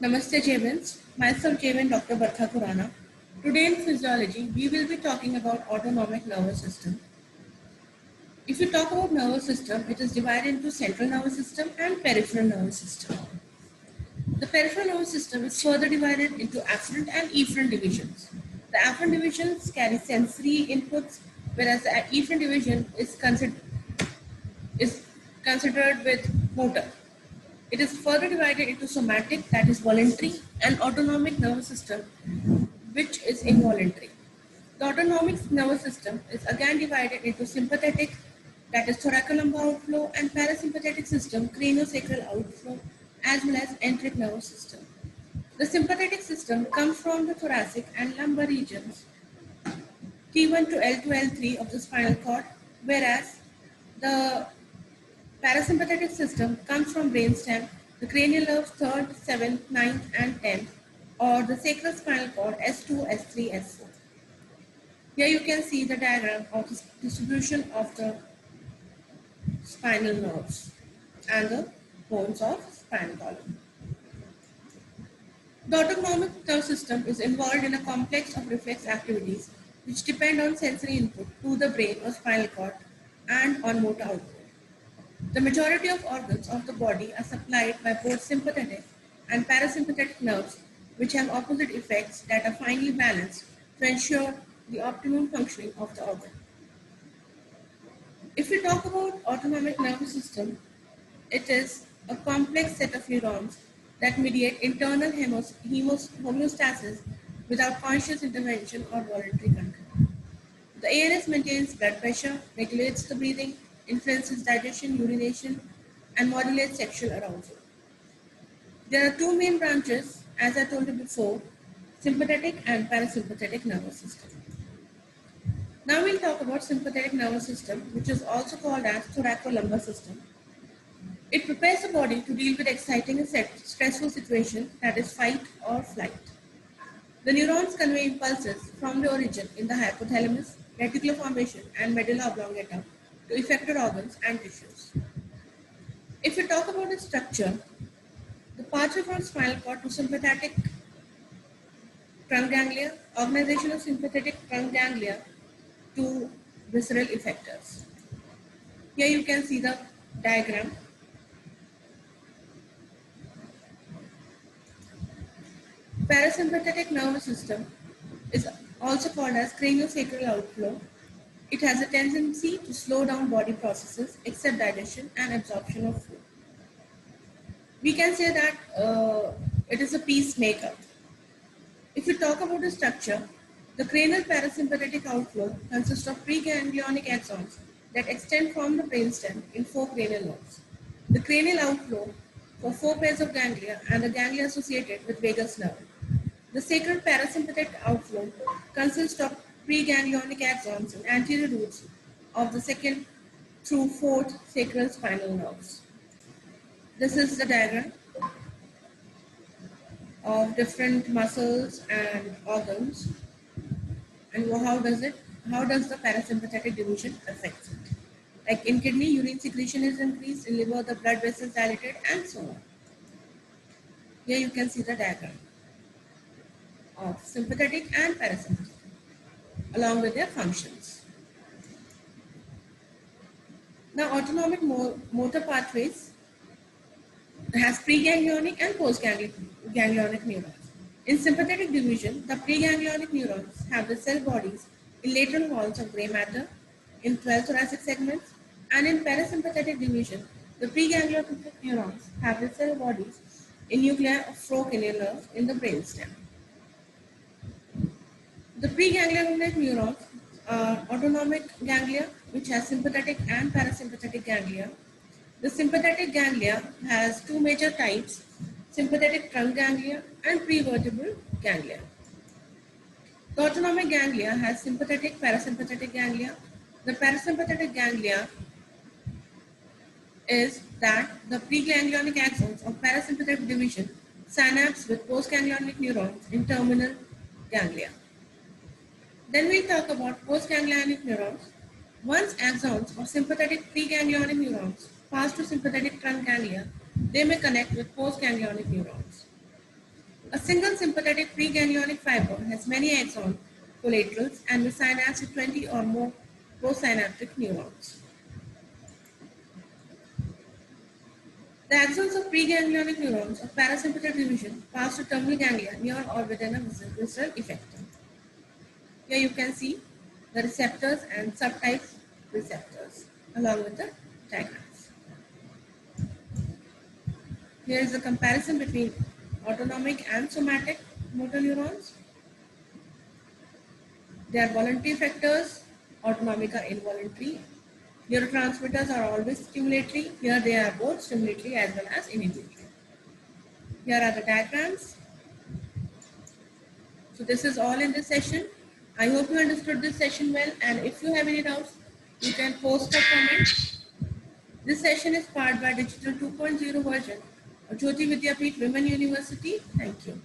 Namaste Javins, myself Javin Dr. Barkha KHURANA. Today in physiology, we will be talking about autonomic nervous system. If you talk about nervous system, it is divided into central nervous system and peripheral nervous system. The peripheral nervous system is further divided into afferent and efferent divisions. The afferent divisions carry sensory inputs, whereas the efferent division is considered with motor. It is further divided into somatic, that is voluntary, and autonomic nervous system, which is involuntary. The autonomic nervous system is again divided into sympathetic, that is thoracolumbar outflow, and parasympathetic system, craniosacral outflow, as well as enteric nervous system. The sympathetic system comes from the thoracic and lumbar regions, T1 to L2, L3 of the spinal cord, whereas the parasympathetic system comes from brainstem, the cranial nerves 3rd, 7th, 9th, and 10th, or the sacral spinal cord S2, S3, S4. Here you can see the diagram of the distribution of the spinal nerves and the bones of spinal column. The autonomic nervous system is involved in a complex of reflex activities which depend on sensory input to the brain or spinal cord and on motor output. The majority of organs of the body are supplied by both sympathetic and parasympathetic nerves, which have opposite effects that are finely balanced to ensure the optimum functioning of the organ. If we talk about autonomic nervous system, it is a complex set of neurons that mediate internal homeostasis without conscious intervention or voluntary control. The ANS maintains blood pressure, regulates the breathing, influences digestion, urination, and modulates sexual arousal. There are two main branches, as I told you before, sympathetic and parasympathetic nervous system. Now we'll talk about sympathetic nervous system, which is also called as thoracolumbar system. It prepares the body to deal with exciting and stressful situations, that is fight or flight. The neurons convey impulses from the origin in the hypothalamus, reticular formation, and medulla oblongata to affected organs and tissues. If we talk about the structure, the pathway from spinal cord to sympathetic trunk ganglia, organization of sympathetic trunk ganglia to visceral effectors. Here you can see the diagram. Parasympathetic nervous system is also called as craniosacral outflow. It has a tendency to slow down body processes except digestion and absorption of food. We can say that it is a peacemaker. If we talk about the structure, the cranial parasympathetic outflow consists of preganglionic axons that extend from the brainstem in 4 cranial nerves. The cranial outflow for 4 pairs of ganglia and the ganglia associated with vagus nerve. The sacral parasympathetic outflow consists of preganglionic axons and anterior roots of the 2nd through 4th sacral spinal nerves. This is the diagram of different muscles and organs, and how does the parasympathetic division affect it? Like in kidney, urine secretion is increased, in liver, the blood vessels dilated, and so on. Here you can see the diagram of sympathetic and parasympathetic, along with their functions. Now, autonomic motor pathways has preganglionic and postganglionic neurons. In sympathetic division, the preganglionic neurons have the cell bodies in lateral walls of gray matter in 12 thoracic segments, and in parasympathetic division, the preganglionic neurons have the cell bodies in nuclei of 4 cranial nerves in the brainstem. The preganglionic neurons are autonomic ganglia, which has sympathetic and parasympathetic ganglia. The sympathetic ganglia has 2 major types, sympathetic trunk ganglia and prevertebral ganglia. The autonomic ganglia has sympathetic, parasympathetic ganglia. The parasympathetic ganglia is that the preganglionic axons of parasympathetic division synapse with postganglionic neurons in terminal ganglia. Then we'll talk about postganglionic neurons. Once axons of sympathetic preganglionic neurons pass to sympathetic trunk ganglia, they may connect with postganglionic neurons. A single sympathetic preganglionic fiber has many axon collaterals and will synapse with 20 or more postsynaptic neurons. The axons of preganglionic neurons of parasympathetic division pass to terminal ganglia near or within a visceral effector. Here you can see the receptors and subtypes receptors along with the diagrams. Here is a comparison between autonomic and somatic motor neurons. They are voluntary effectors, autonomic are involuntary. Neurotransmitters are always stimulatory. Here they are both stimulatory as well as inhibitory. Here are the diagrams. So this is all in this session. I hope you understood this session well, and if you have any doubts, you can post a comment. This session is powered by Digital 2.0 version of Jyoti Vidyapeeth Women University. Thank you.